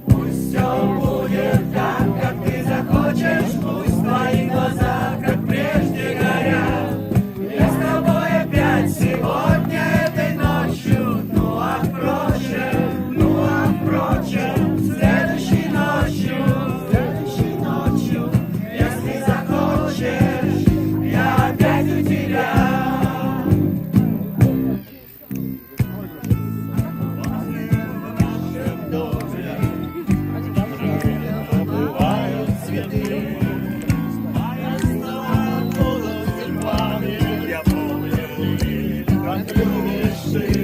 Пусть все будет так, как ты захочешь, пусть в твоих глазах, как прежде, горят. Я с тобой опять сегодня этой ночью, ну а впрочем, следующей ночью, если захочешь, я опять у тебя. Бывают цветы, моя слова будут тюльпаны. Я помню, как любишь ты.